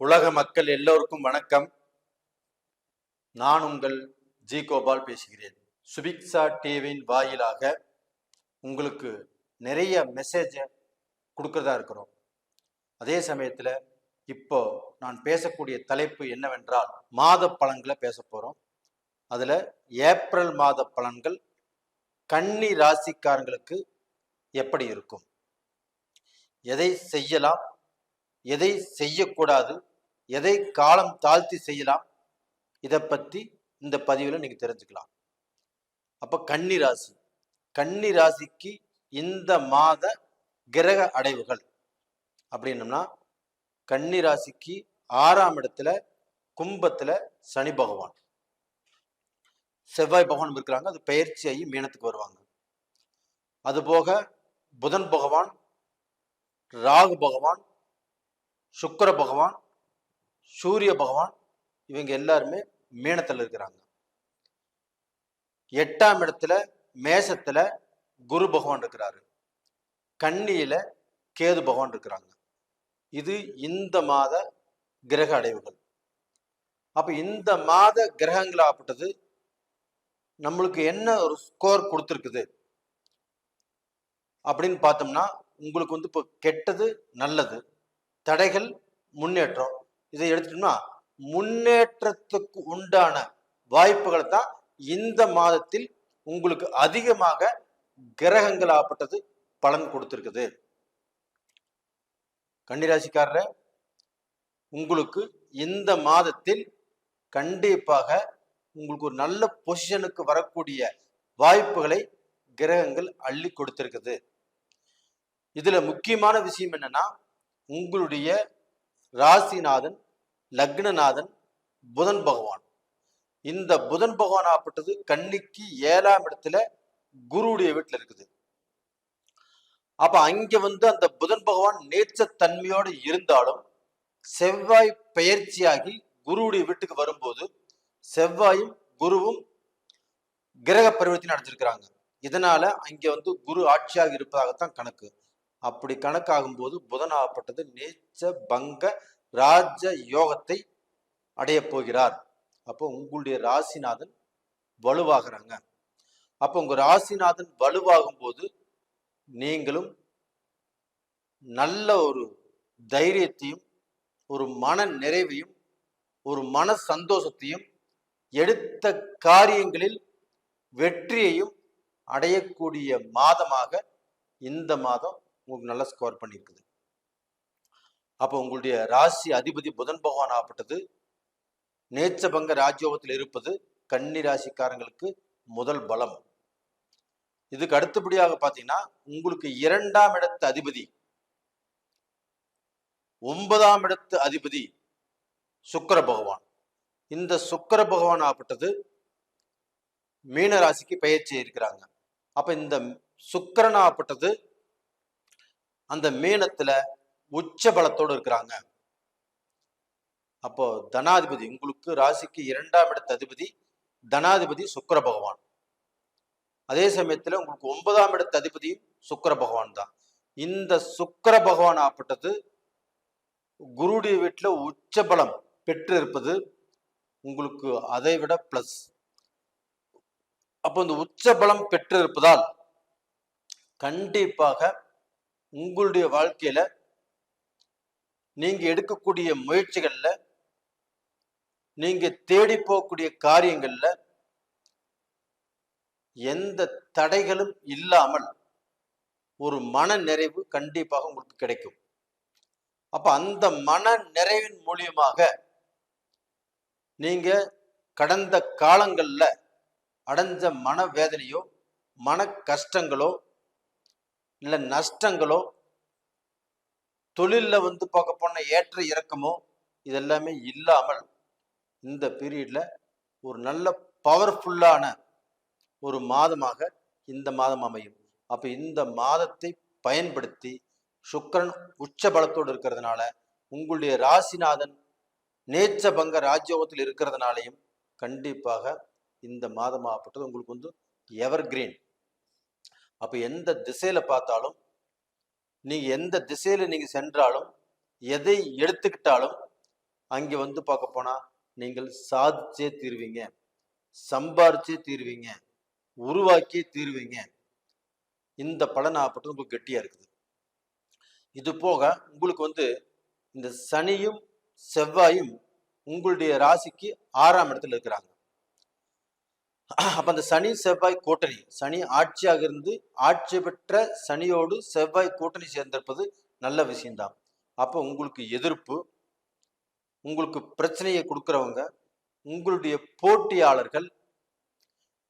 உலக மக்கள் எல்லோருக்கும் வணக்கம். நான் உங்கள் ஜி கோபால் பேசுகிறேன். சுபிக்ஷா டிவியின் வாயிலாக உங்களுக்கு நிறைய மெசேஜை கொடுக்கறதா இருக்கிறோம். அதே சமயத்தில் இப்போ நான் பேசக்கூடிய தலைப்பு என்னவென்றால் மாத பலன்களை பேச போகிறோம். அதில் ஏப்ரல் மாத பலன்கள் கன்னி ராசிக்காரங்களுக்கு எப்படி இருக்கும், எதை செய்யலாம், எதை செய்யக்கூடாது, எதை காலம் தாழ்த்தி செய்யலாம், இதை பற்றி இந்த பதிவில் நீங்கள் தெரிஞ்சுக்கலாம். அப்போ கன்னி ராசிக்கு இந்த மாத கிரக அடைவுகள் அப்படின்னம்னா, கன்னி ராசிக்கு 6ஆம் இடத்துல கும்பத்தில் சனி பகவான், செவ்வாய் பகவான் இருக்கிறாங்க. அது பயிற்சியாகி மீனத்துக்கு வருவாங்க. அதுபோக புதன் பகவான், ராகு பகவான், சுக்கிர பகவான், சூரிய பகவான், இவங்க எல்லாருமே மீனத்தில் இருக்கிறாங்க. 8ஆம் இடத்துல மேசத்துல குரு பகவான் இருக்கிறாரு. கன்னியில கேது பகவான் இருக்கிறாங்க. இது இந்த மாத கிரக அடைவுகள். அப்ப இந்த மாத கிரகங்கள் ஆப்பட்டது நம்மளுக்கு என்ன ஒரு ஸ்கோர் கொடுத்துருக்குது அப்படின்னு பார்த்தோம்னா, உங்களுக்கு வந்து இப்போ கெட்டது நல்லது, தடைகள் முன்னேற்றம், இதை எடுத்துட்டோம்னா முன்னேற்றத்துக்கு உண்டான வாய்ப்புகளை தான் இந்த மாதத்தில் உங்களுக்கு அதிகமாக கிரகங்கள் ஆப்பட்டது பலன் கொடுத்திருக்குது. கன்னிராசிக்காரர உங்களுக்கு இந்த மாதத்தில் கண்டிப்பாக உங்களுக்கு ஒரு நல்ல பொசிஷனுக்கு வரக்கூடிய வாய்ப்புகளை கிரகங்கள் அள்ளி கொடுத்திருக்குது. இதுல முக்கியமான விஷயம் என்னன்னா, உங்களுடைய ராசிநாதன் லக்னநாதன் புதன் பகவான். இந்த புதன் பகவான் ஆப்பட்டது கன்னிக்கு 7ஆம் இடத்துல குருவுடைய வீட்டுல இருக்குது. அப்ப அங்க வந்து அந்த புதன் பகவான் நேச்சத்தன்மையோடு இருந்தாலும் செவ்வாய் பெயர்ச்சியாகி குருவுடைய வீட்டுக்கு வரும்போது செவ்வாயும் குருவும் கிரக பரிவர்த்தனை அடைஞ்சிருக்கிறாங்க. இதனால அங்க வந்து குரு ஆட்சியாக இருப்பதாகத்தான் கணக்கு. அப்படி கணக்காகும் போது புதன் ஆகப்பட்டது நேச்ச பங்க ராஜ யோகத்தை அடைய போகிறார். அப்போ உங்களுடைய ராசிநாதன் வலுவாகிறாங்க. அப்போ உங்க ராசிநாதன் வலுவாகும் போது நீங்களும் நல்ல ஒரு தைரியத்தையும் ஒரு மன நிறைவையும் ஒரு மன சந்தோஷத்தையும் எடுத்த காரியங்களில் வெற்றியையும் அடையக்கூடிய மாதமாக இந்த மாதம் உங்களுக்கு நல்ல ஸ்கோர் பண்ணியிருக்குது. அப்போ உங்களுடைய ராசி அதிபதி புதன் பகவான் ஆகப்பட்டது நேச்சபங்க ராஜயோகத்தில் இருப்பது கன்னி ராசிக்காரங்களுக்கு முதல் பலம். இதுக்கு அடுத்தபடியாக பார்த்தீங்கன்னா, உங்களுக்கு 2ஆம் இடத்து அதிபதி 9ஆம் இடத்து அதிபதி சுக்கிர பகவான். இந்த சுக்கிர பகவான் ஆகப்பட்டது மீன ராசிக்கு பயிற்சி இருக்கிறாங்க. அப்ப இந்த சுக்கிரன் ஆகப்பட்டது அந்த மீனத்துல உச்ச பலத்தோடு இருக்கிறாங்க. அப்போ தனாதிபதி உங்களுக்கு ராசிக்கு 2ஆம் இடத்து அதிபதி தனாதிபதி சுக்கிர பகவான். அதே சமயத்துல உங்களுக்கு 9ஆம் இடத்து அதிபதியும் சுக்கிர பகவான் தான். இந்த சுக்கிர பகவான் ஆப்பட்டது குருடைய வீட்டுல உச்ச பலம் பெற்று இருப்பது உங்களுக்கு அதை விட பிளஸ். அப்போ இந்த உச்ச பலம் பெற்று இருப்பதால் கண்டிப்பாக உங்களுடைய வாழ்க்கையில நீங்க எடுக்கக்கூடிய முயற்சிகள்ல நீங்க தேடி போகக்கூடிய காரியங்கள்ல எந்த தடைகளும் இல்லாமல் ஒரு மன நிறைவு கண்டிப்பாக உங்களுக்கு கிடைக்கும். அப்ப அந்த மன நிறைவின் மூலியமாக நீங்க கடந்த காலங்கள்ல அடைஞ்ச மன வேதனையோ மன கஷ்டங்களோ இல்லை நஷ்டங்களோ தொழிலில் வந்து பார்க்க போன ஏற்ற இறக்கமோ இதெல்லாமே இல்லாமல் இந்த பீரியட்ல ஒரு நல்ல பவர்ஃபுல்லான ஒரு மாதமாக இந்த மாதம் அமையும். அப்ப இந்த மாதத்தை பயன்படுத்தி சுக்கிரன் உச்ச பலத்தோடு இருக்கிறதுனால உங்களுடைய ராசிநாதன் நேச்ச பங்க ராஜயோகத்தில் இருக்கிறதுனாலையும் கண்டிப்பாக இந்த மாதமாகப்பட்டது உங்களுக்கு வந்து எவர் கிரீன். அப்ப எந்த திசையில பார்த்தாலும் நீங்க எந்த திசையில நீங்க சென்றாலும் எதை எடுத்துக்கிட்டாலும் அங்கே வந்து பார்க்க போனா நீங்கள் சாதிச்சே தீர்வீங்க, சம்பாரிச்சே தீர்வீங்க, உருவாக்கியே தீர்வீங்க. இந்த பலன் ஆகப்பட்டது உங்களுக்கு கெட்டியா இருக்குது. இது போக உங்களுக்கு வந்து இந்த சனியும் செவ்வாயும் உங்களுடைய ராசிக்கு 6ஆம் இடத்துல இருக்கிறாங்க. அப்ப அந்த சனி செவ்வாய் கூட்டணி, சனி ஆட்சியாக இருந்து ஆட்சி பெற்ற சனியோடு செவ்வாய் கூட்டணி சேர்ந்திருப்பது நல்ல விஷயம்தான். அப்ப உங்களுக்கு எதிர்ப்பு, உங்களுக்கு பிரச்சனையை கொடுக்கிறவங்க, உங்களுடைய போட்டியாளர்கள்,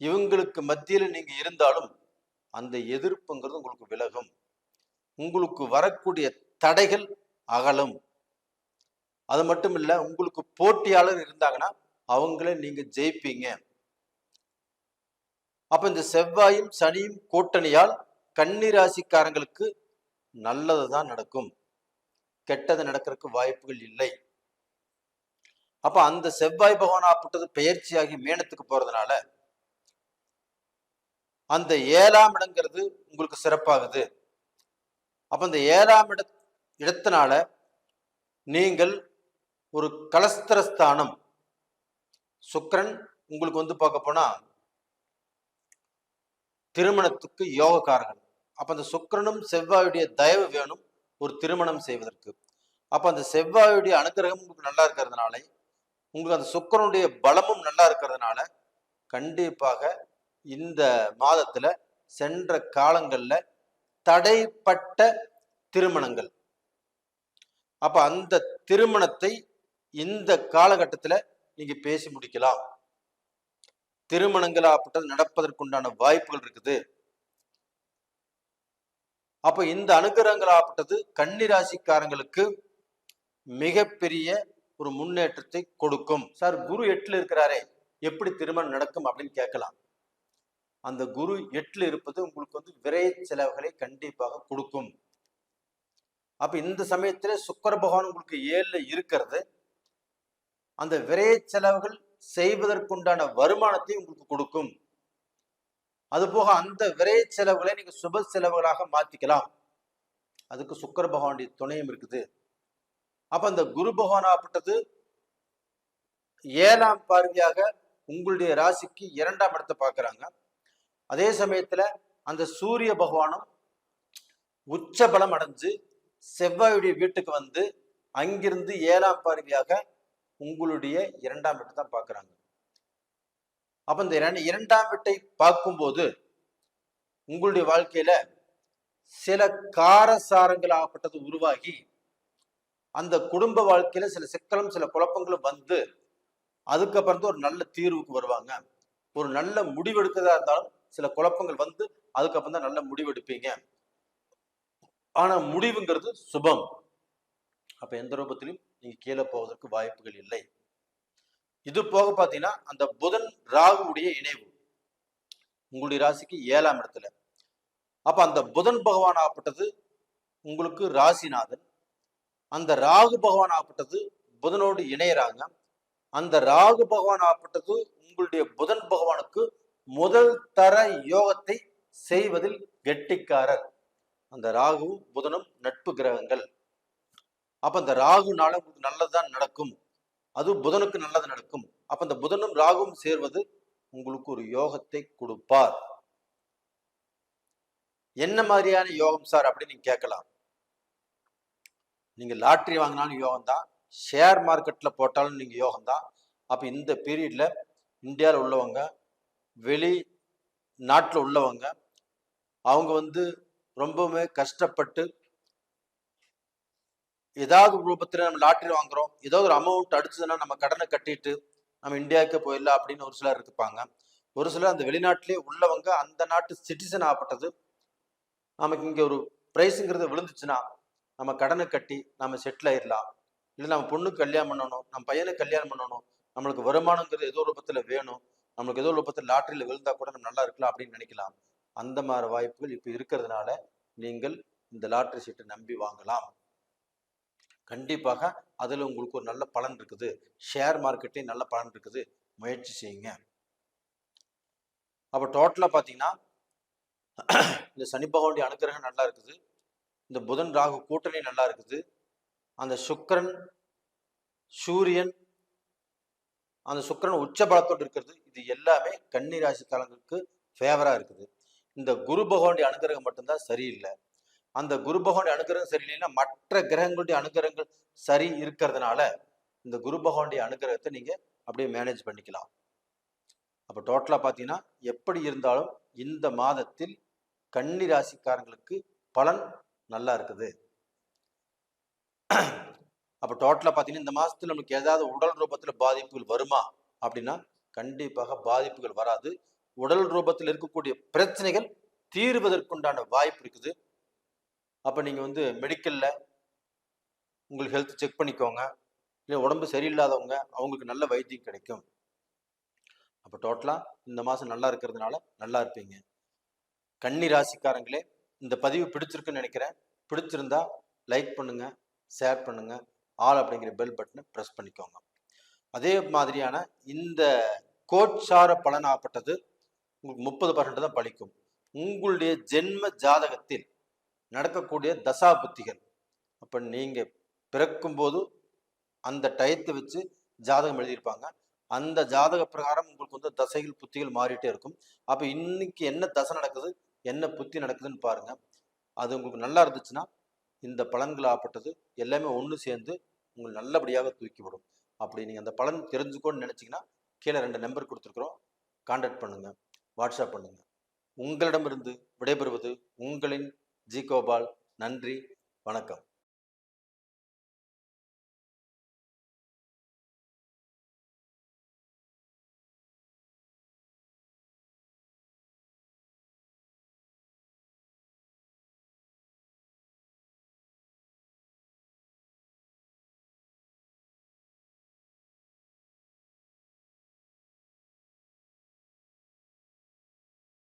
இவங்களுக்கு மத்தியில் நீங்க இருந்தாலும் அந்த எதிர்ப்புங்கிறது உங்களுக்கு விலகும். உங்களுக்கு வரக்கூடிய தடைகள் அகலும். அது மட்டும் இல்ல, உங்களுக்கு போட்டியாளர் இருந்தாங்கன்னா அவங்கள நீங்க ஜெயிப்பீங்க. அப்ப இந்த செவ்வாயும் சனியும் கூட்டணியால் கன்னி ராசிக்காரங்களுக்கு நல்லதுதான் நடக்கும், கெட்டது நடக்கிறதுக்கு வாய்ப்புகள் இல்லை. அப்ப அந்த செவ்வாய் பகவான் ஆப்பட்டது பெயர்ச்சியாகி மேனத்துக்கு போறதுனால அந்த 7ஆம் இடங்கிறது உங்களுக்கு சிறப்பாகுது. அப்ப அந்த 7ஆம் இடத்தினால நீங்கள் ஒரு கலஸ்திரஸ்தானம், சுக்கிரன் உங்களுக்கு வந்து பார்க்க போனா திருமணத்துக்கு யோகக்காரகன். அப்ப அந்த சுக்கிரனும் செவ்வாயுடைய தயவு வேணும் ஒரு திருமணம் செய்வதற்கு. அப்ப அந்த செவ்வாயுடைய அனுகிரகம் உங்களுக்கு நல்லா இருக்கிறதுனால, உங்களுக்கு அந்த சுக்கிரனுடைய பலமும் நல்லா இருக்கிறதுனால கண்டிப்பாக இந்த மாதத்துல சென்ற காலங்கள்ல தடைப்பட்ட திருமணங்கள், அப்ப அந்த திருமணத்தை இந்த காலகட்டத்துல நீங்க பேசி முடிக்கலாம். திருமணங்கள் ஆப்பட்டது நடப்பதற்குண்டான வாய்ப்புகள் இருக்குது. அப்ப இந்த அனுகிரகங்கள் ஆப்பட்டது கன்னி ராசிக்காரங்களுக்கு மிகப்பெரிய ஒரு முன்னேற்றத்தை கொடுக்கும். சார், குரு 8ல இருக்கிறாரே, எப்படி திருமணம் நடக்கும் அப்படின்னு கேட்கலாம். அந்த குரு 8ல இருப்பது உங்களுக்கு வந்து விரைய செலவுகளை கண்டிப்பாக கொடுக்கும். அப்ப இந்த சமயத்துல சுக்கிர பகவான் உங்களுக்கு 7ல இருக்கிறது அந்த விரைய செலவுகள் செய்வதற்குண்டான வருமானத்தை உங்களுக்கு கொடுக்கும். அதுபோக அந்த விரைய செலவுகளை நீங்க சுப செலவுகளாக மாத்திக்கலாம். அதுக்கு சுக்கிர பகவானுடைய துணையும் இருக்குது. அப்ப அந்த குரு பகவான் ஆப்பட்டது 7ஆம் பார்வையாக உங்களுடைய ராசிக்கு 2ஆம் இடத்தை பார்க்கிறாங்க. அதே சமயத்துல அந்த சூரிய பகவானும் உச்ச பலம் அடைஞ்சு செவ்வாயுடைய வீட்டுக்கு வந்து அங்கிருந்து 7ஆம் பார்வையாக உங்களுடைய 2ஆம் வீட்டை தான் பார்க்கிறாங்க. அப்ப இந்த 2ஆம் வீட்டை பார்க்கும்போது உங்களுடைய வாழ்க்கையில சில காரசாரங்கள் ஆகப்பட்டது உருவாகி அந்த குடும்ப வாழ்க்கையில சில சிக்கலும் சில குழப்பங்களும் வந்து அதுக்கப்புறம் ஒரு நல்ல தீர்வுக்கு வருவாங்க. ஒரு நல்ல முடிவு எடுக்கிறதா இருந்தாலும் சில குழப்பங்கள் வந்து அதுக்கப்புறம் தான் நல்ல முடிவு எடுப்பீங்க. ஆனா முடிவுங்கிறது சுபம். அப்ப எந்த ரூபத்திலும் நீங்க கீழே போவதற்கு வாய்ப்புகள் இல்லை. இது போக பாத்தீங்கன்னா அந்த புதன் ராகுவுடைய இணைவு உங்களுடைய ராசிக்கு 7ஆம் இடத்துல. அப்ப அந்த புதன் பகவான் ஆப்பட்டது உங்களுக்கு ராசிநாதன். அந்த ராகு பகவான் ஆப்பட்டது புதனோடு இணையறாங்க. அந்த ராகு பகவான் ஆப்பட்டது உங்களுடைய புதன் பகவானுக்கு முதல் தர யோகத்தை செய்வதில் கெட்டிக்காரர். அந்த ராகுவும் புதனும் நட்பு கிரகங்கள். அப்ப அந்த ராகுனால உங்களுக்கு நல்லதுதான் நடக்கும், அது புதனுக்கு நல்லது நடக்கும். அப்ப அந்த புதனும் ராகுவும் சேர்வது உங்களுக்கு ஒரு யோகத்தை கொடுப்பார். என்ன மாதிரியான யோகம் சார் அப்படின்னு நீங்க கேட்கலாம். நீங்க லாட்டரி வாங்கினாலும் யோகம் தான், ஷேர் மார்க்கெட்ல போட்டாலும் நீங்க யோகம் தான். அப்ப இந்த பீரியட்ல இந்தியாவில் உள்ளவங்க, வெளி நாட்டில் உள்ளவங்க, அவங்க வந்து ரொம்பவுமே கஷ்டப்பட்டு ஏதாவது ரூபத்துல நம்ம லாட்டரி வாங்குறோம், ஏதாவது ஒரு அமௌண்ட் அடிச்சதுன்னா நம்ம கடனை கட்டிட்டு நம்ம இந்தியாவுக்கு போயிடலாம் அப்படின்னு ஒரு சிலர் இருப்பாங்க. ஒரு சிலர் அந்த வெளிநாட்டிலே உள்ளவங்க அந்த நாட்டு சிட்டிசன் ஆகப்பட்டது நமக்கு இங்க ஒரு பிரைஸுங்கிறது விழுந்துச்சுன்னா நம்ம கடனை கட்டி நம்ம செட்டில் ஆயிடலாம். இல்லை நம்ம பொண்ணுக்கு கல்யாணம் பண்ணணும், நம்ம பையனுக்கு கல்யாணம் பண்ணணும், நம்மளுக்கு வருமானங்கிறது ஏதோ ரூபத்துல வேணும், நம்மளுக்கு ஏதோ ரூபத்தில் லாட்டரியில விழுந்தா கூட நம்ம நல்லா இருக்கலாம் அப்படின்னு நினைக்கலாம். அந்த மாதிரி வாய்ப்புகள் இப்ப இருக்கிறதுனால நீங்கள் இந்த லாட்டரி சீட்டை நம்பி வாங்கலாம். கண்டிப்பாக அதுல உங்களுக்கு ஒரு நல்ல பலன் இருக்குது. ஷேர் மார்க்கெட்லயும் நல்ல பலன் இருக்குது, முயற்சி செய்யுங்க. அப்ப டோட்டலா பாத்தீங்கன்னா இந்த சனி பகவானுடைய அனுகிரகம் நல்லா இருக்குது, இந்த புதன் ராகு கூட்டணி நல்லா இருக்குது, அந்த சுக்கிரன் சூரியன், அந்த சுக்கிரன் உச்ச பலத்தோடு இருக்கிறது, இது எல்லாமே கன்னி ராசிக்காரங்களுக்கு ஃபேவரா இருக்குது. இந்த குரு பகவானுடைய அனுகிரகம் மட்டும்தான் சரியில்லை. அந்த குரு பகவானுடைய அனுகிரகம் சரியில்லைன்னா மற்ற கிரகங்களுடைய அனுகிரகங்கள் சரி இருக்கிறதுனால இந்த குரு பகவானுடைய அனுகிரகத்தை நீங்க அப்படியே மேனேஜ் பண்ணிக்கலாம். அப்ப டோட்டலா பாத்தீங்கன்னா எப்படி இருந்தாலும் இந்த மாதத்தில் கன்னி ராசிக்காரங்களுக்கு பலன் நல்லா இருக்குது. அப்ப டோட்டலா பாத்தீங்கன்னா இந்த மாசத்துல நமக்கு ஏதாவது உடல் ரூபத்துல பாதிப்புகள் வருமா அப்படின்னா கண்டிப்பாக பாதிப்புகள் வராது. உடல் ரூபத்தில் இருக்கக்கூடிய பிரச்சனைகள் தீர்வதற்குண்டான வாய்ப்பு இருக்குது. அப்ப நீங்க மெடிக்கல்ல உங்களுக்கு ஹெல்த் செக் பண்ணிக்கோங்க. இல்லை உடம்பு சரியில்லாதவங்க அவங்களுக்கு நல்ல வைத்தியம் கிடைக்கும். அப்ப டோட்டலா இந்த மாசம் நல்லா இருக்கிறதுனால நல்லா இருப்பீங்க. கன்னி ராசிக்காரங்களே, இந்த பதிவு பிடிச்சிருக்குன்னு நினைக்கிறேன். பிடிச்சிருந்தா லைக் பண்ணுங்க, ஷேர் பண்ணுங்க, ஆல் அப்படிங்கிற பெல் பட்டனை ப்ரெஸ் பண்ணிக்கோங்க. அதே மாதிரியான இந்த கோச்சார பலன் ஆப்பட்டது உங்களுக்கு 30% தான் பலிக்கும். உங்களுடைய ஜென்ம ஜாதகத்தில் நடக்கக்கூடிய தசா புத்திகள், அப்ப நீங்க பிறக்கும் போது அந்த டயத்தை வச்சு ஜாதகம் எழுதியிருப்பாங்க. அந்த ஜாதக பிரகாரம் உங்களுக்கு தசைகள் புத்திகள் மாறிட்டே இருக்கும். அப்ப இன்னைக்கு என்ன தசை நடக்குது, என்ன புத்தி நடக்குதுன்னு பாருங்க. அது உங்களுக்கு நல்லா இருந்துச்சுன்னா இந்த பலன்கள் ஆப்பட்டது எல்லாமே ஒன்று சேர்ந்து உங்களுக்கு நல்லபடியாக தூக்கிவிடும். அப்படி நீங்க அந்த பலன் தெரிஞ்சுக்கோன்னு நினைச்சீங்கன்னா கீழே 2 நம்பர் கொடுத்துருக்குறோம், கான்டாக்ட் பண்ணுங்க, வாட்ஸ்அப் பண்ணுங்க. உங்களிடமிருந்து விடைபெறுவது உங்களின் ஜி கோபால். நன்றி, வணக்கம்.